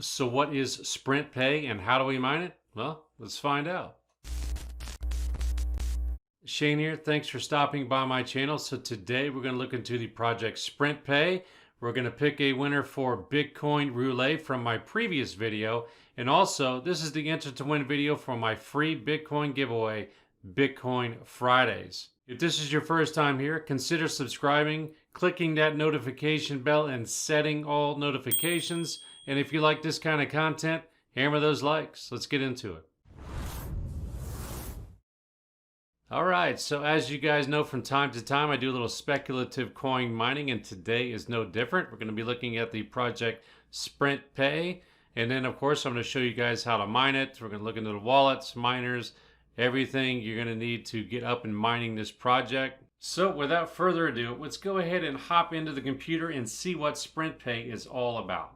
So what is SprintPay and how do we mine it? Well, let's find out. Shane here. Thanks for stopping by my channel. So today we're going to look into the project SprintPay. We're going to pick a winner for Bitcoin Roulette from my previous video. And also, this is the enter to win video for my free Bitcoin giveaway, Bitcoin Fridays. If this is your first time here, consider subscribing, clicking that notification bell, and setting all notifications. And if you like this kind of content, hammer those likes. Let's get into it. All right, so as you guys know, from time to time I do a little speculative coin mining, and today is no different. We're going to be looking at the project SprintPay, and then of course I'm going to show you guys how to mine it. We're going to look into the wallets, miners, everything you're going to need to get up and mining this project. So without further ado, let's go ahead and hop into the computer and see what SprintPay is all about.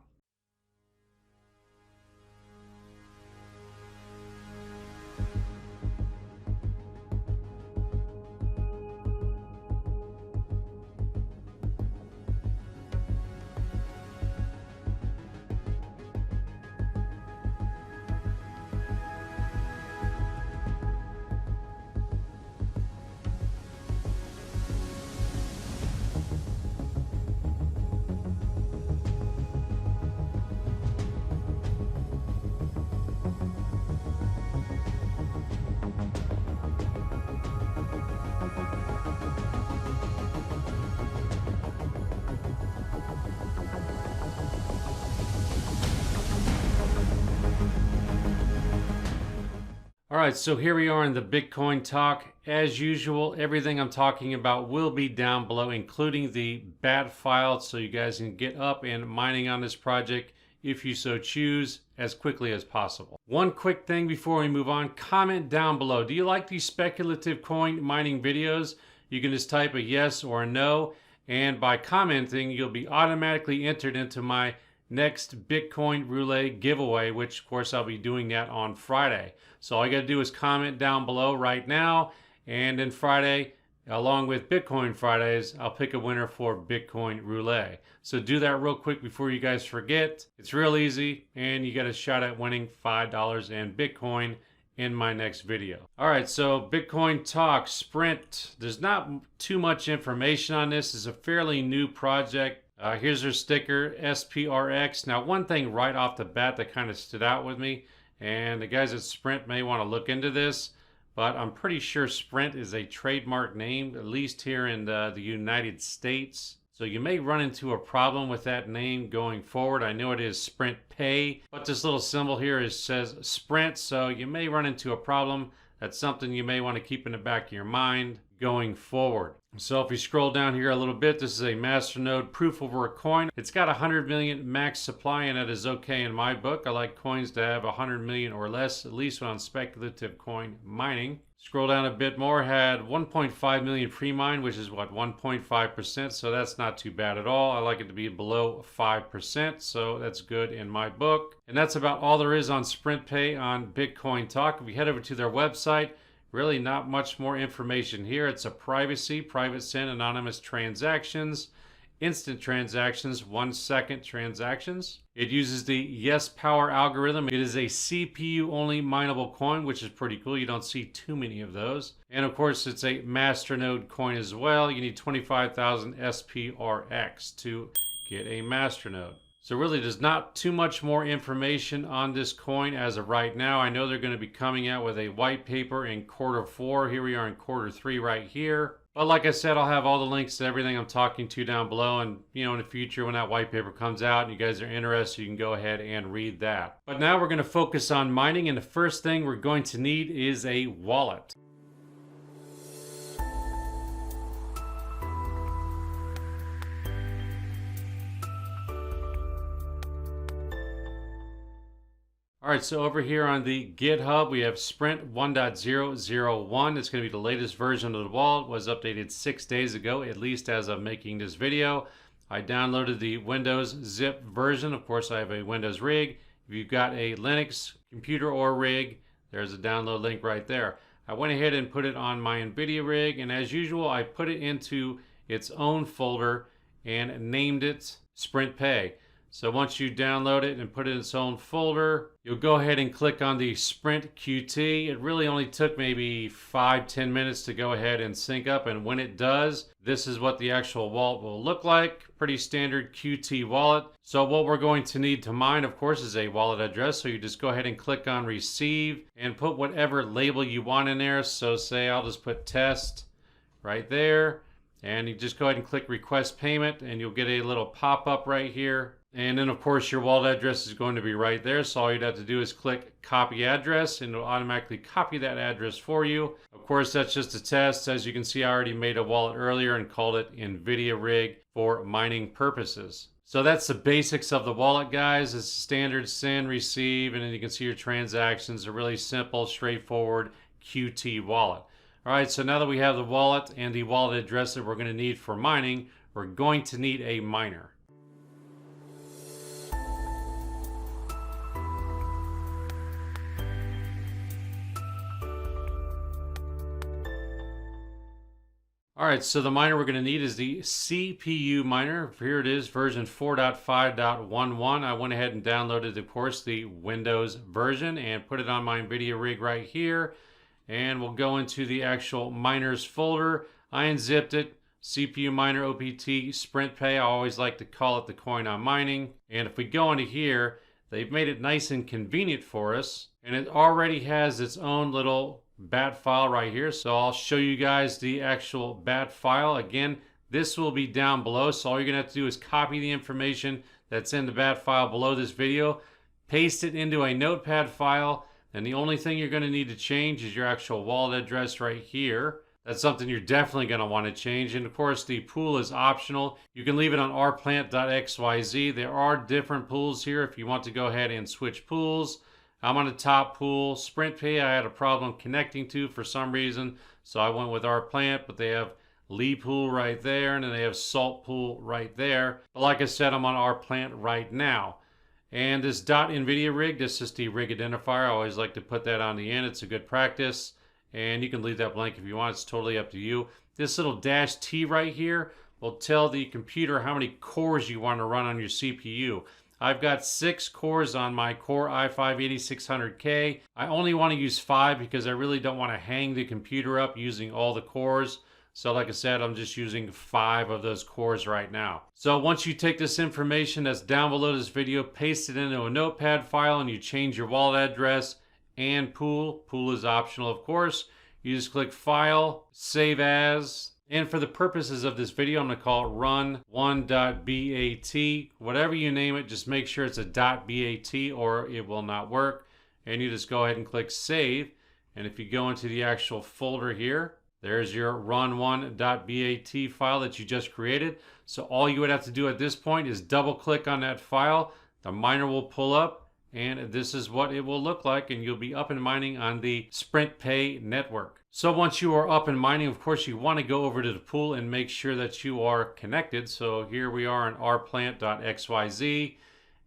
All right, so here we are in the Bitcoin talk. As usual, everything I'm talking about will be down below, including the BAT file, so you guys can get up and mining on this project if you so choose as quickly as possible. One quick thing before we move on, comment down below. Do you like these speculative coin mining videos? You can just type a yes or a no, and by commenting, you'll be automatically entered into my next Bitcoin Roulette giveaway, which of course I'll be doing that on Friday. So all you gotta do is comment down below right now, and then Friday, along with Bitcoin Fridays, I'll pick a winner for Bitcoin Roulette. So do that real quick before you guys forget. It's real easy, and you got a shot at winning $5 in Bitcoin in my next video. All right, so Bitcoin talk, Sprint. There's not too much information on this. It's a fairly new project. Here's their sticker, SPRX. Now, one thing right off the bat that kind of stood out with me, and the guys at Sprint may want to look into this, but I'm pretty sure Sprint is a trademark name, at least here in the United States. So you may run into a problem with that name going forward. I know it is SprintPay, but this little symbol here says Sprint, so you may run into a problem. That's something you may want to keep in the back of your mind going forward. So if you scroll down here a little bit, this is a masternode proof over a coin. It's got 100 million max supply, and that is okay in my book. I like coins to have 100 million or less, at least when on speculative coin mining. Scroll down a bit more, had 1.5 million pre-mine, which is what, 1.5%, so that's not too bad at all. I like it to be below 5%, so that's good in my book. And that's about all there is on SprintPay on Bitcoin Talk. If we head over to their website, really not much more information here. It's a privacy, private send, anonymous transactions, instant transactions, 1 second transactions. It uses the yespower algorithm. It is a CPU only mineable coin, which is pretty cool. You don't see too many of those. And of course, it's a masternode coin as well. You need 25,000 SPRX to get a masternode. So really there's not too much more information on this coin as of right now. I know they're going to be coming out with a white paper in Q4. Here we are in Q3 right here. But like I said, I'll have all the links to everything I'm talking to down below. And in the future when that white paper comes out and you guys are interested, you can go ahead and read that. But now we're going to focus on mining, and the first thing we're going to need is a wallet. All right, so over here on the GitHub, we have Sprint 1.001. It's going to be the latest version of the wallet. It was updated 6 days ago, at least as of making this video. I downloaded the Windows zip version. Of course, I have a Windows rig. If you've got a Linux computer or rig, there's a download link right there. I went ahead and put it on my Nvidia rig, and as usual, I put it into its own folder and named it SprintPay. So once you download it and put it in its own folder, you'll go ahead and click on the Sprint Qt. It really only took maybe 5-10 minutes to go ahead and sync up, and when it does, this is what the actual wallet will look like. Pretty standard Qt wallet. So what we're going to need to mine, of course, is a wallet address. So you just go ahead and click on receive and put whatever label you want in there. So say I'll just put test right there, and you just go ahead and click request payment, and you'll get a little pop-up right here. And then of course your wallet address is going to be right there. So all you'd have to do is click copy address, and it'll automatically copy that address for you. Of course, that's just a test. As you can see, I already made a wallet earlier and called it Nvidia rig for mining purposes. So that's the basics of the wallet, guys. It's standard send, receive, and then you can see your transactions. A really simple, straightforward Qt wallet. All right, so now that we have the wallet and the wallet address that we're going to need for mining, we're going to need a miner. All right, so the miner we're going to need is the CPUMiner. Here it is, version 4.5.11. I went ahead and downloaded, of course, the Windows version and put it on my Nvidia rig right here. And we'll go into the actual miners folder. I unzipped it, CPUMiner OPT SprintPay. I always like to call it the coin I'm mining. And if we go into here, they've made it nice and convenient for us. And it already has its own little bat file right here. So I'll show you guys the actual bat file. Again, this will be down below. So all you're gonna have to do is copy the information that's in the bat file below this video, paste it into a notepad file, and the only thing you're gonna need to change is your actual wallet address right here. That's something you're definitely gonna wanna change. And of course, the pool is optional. You can leave it on rplant.xyz. There are different pools here if you want to go ahead and switch pools. I'm on the top pool. SprintPay I had a problem connecting to for some reason, so I went with rplant, but they have Lee pool right there, and then they have salt pool right there. But like I said, I'm on rplant right now. And this .nvidia rig, this is the rig identifier. I always like to put that on the end. It's a good practice. And you can leave that blank if you want. It's totally up to you. This little -T right here will tell the computer how many cores you want to run on your CPU. I've got 6 cores on my Core i5-8600K. I only want to use 5 because I really don't want to hang the computer up using all the cores. So like I said, I'm just using 5 of those cores right now. So once you take this information that's down below this video, paste it into a notepad file, and you change your wallet address and pool. Pool is optional, of course. You just click File, Save As. And for the purposes of this video, I'm going to call it run1.bat. Whatever you name it, just make sure it's a .bat or it will not work. And you just go ahead and click Save. And if you go into the actual folder here, there's your run1.bat file that you just created. So all you would have to do at this point is double click on that file. The miner will pull up, and this is what it will look like, and you'll be up and mining on the SprintPay network. So once you are up and mining, of course, you want to go over to the pool and make sure that you are connected. So here we are on rplant.xyz.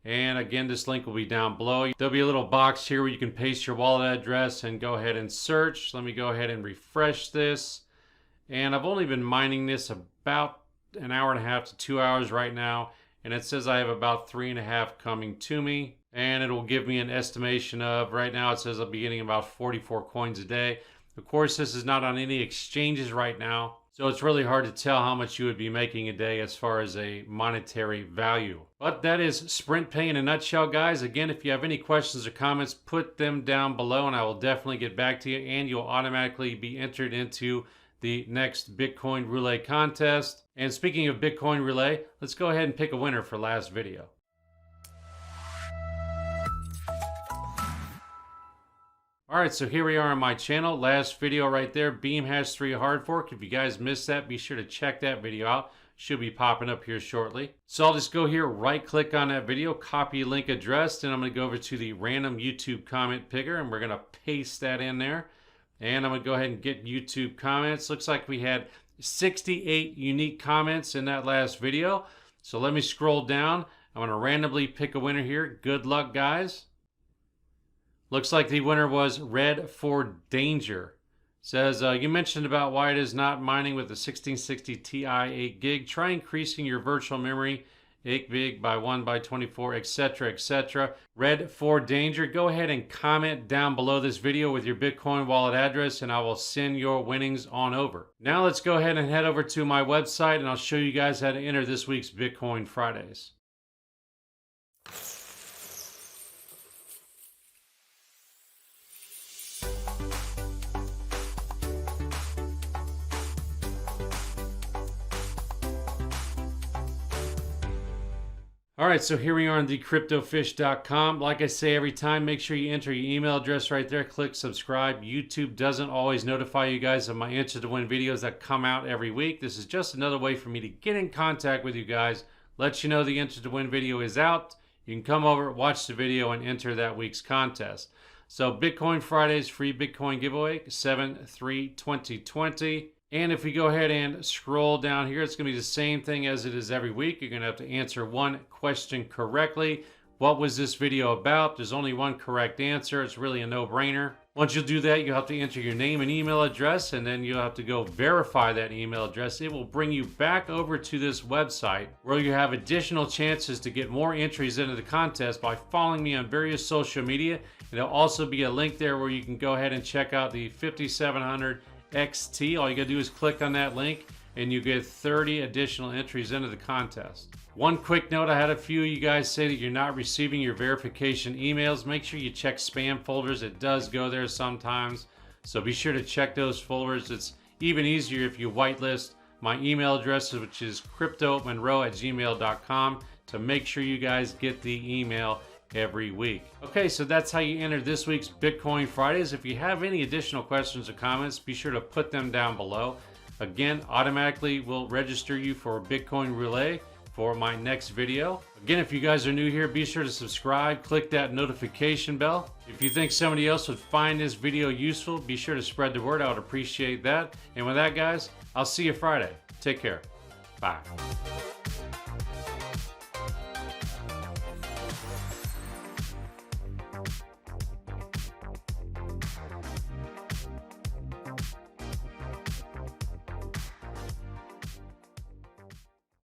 And again, this link will be down below. There'll be a little box here where you can paste your wallet address and go ahead and search. Let me go ahead and refresh this. And I've only been mining this about an hour and a half to 2 hours right now. And it says I have about 3.5 coming to me. And it will give me an estimation of, right now it says I'll be getting about 44 coins a day. Of course, this is not on any exchanges right now, so it's really hard to tell how much you would be making a day as far as a monetary value. But that is SprintPay in a nutshell, guys. Again, if you have any questions or comments, put them down below and I will definitely get back to you, and you'll automatically be entered into the next Bitcoin Roulette contest. And speaking of Bitcoin Roulette, let's go ahead and pick a winner for last video. Alright, so here we are on my channel. Last video right there, Beam Hash 3 hard fork. If you guys missed that, be sure to check that video out. Should be popping up here shortly. So I'll just go here, right click on that video, copy link address, and I'm going to go over to the random YouTube comment picker, and we're going to paste that in there. And I'm going to go ahead and get YouTube comments. Looks like we had 68 unique comments in that last video. So let me scroll down. I'm going to randomly pick a winner here. Good luck, guys. Looks like the winner was Red for Danger. Says, you mentioned about why it is not mining with the 1660 Ti 8 gig. Try increasing your virtual memory 8 big by 1 by 24, etc., etc. Red for danger. Go ahead and comment down below this video with your Bitcoin wallet address, and I will send your winnings on over. Now let's go ahead and head over to my website, and I'll show you guys how to enter this week's Bitcoin Fridays. All right, so here we are on thecryptofish.com. Like I say every time, make sure you enter your email address right there. Click subscribe. YouTube doesn't always notify you guys of my Enter to Win videos that come out every week. This is just another way for me to get in contact with you guys, let you know the Enter to Win video is out. You can come over, watch the video, and enter that week's contest. So Bitcoin Fridays, free Bitcoin giveaway, 7/3/2020. And if we go ahead and scroll down here, it's going to be the same thing as it is every week. You're going to have to answer one question correctly. What was this video about? There's only one correct answer. It's really a no-brainer. Once you do that, you'll have to enter your name and email address, and then you'll have to go verify that email address. It will bring you back over to this website where you have additional chances to get more entries into the contest by following me on various social media. And there'll also be a link there where you can go ahead and check out the 5700 XT. All you gotta do is click on that link and you get 30 additional entries into the contest. One quick note, I had a few of you guys say that you're not receiving your verification emails. Make sure you check spam folders. It does go there sometimes, so be sure to check those folders. It's even easier if you whitelist my email address, which is cryptomonroe@gmail.com, to make sure you guys get the email every week. Okay, so that's how you enter this week's Bitcoin Fridays. If you have any additional questions or comments, be sure to put them down below. Again, automatically will register you for Bitcoin Relay for my next video. Again, if you guys are new here, be sure to subscribe, click that notification bell. If you think somebody else would find this video useful, be sure to spread the word. I would appreciate that. And with that, guys, I'll see you Friday. Take care. Bye.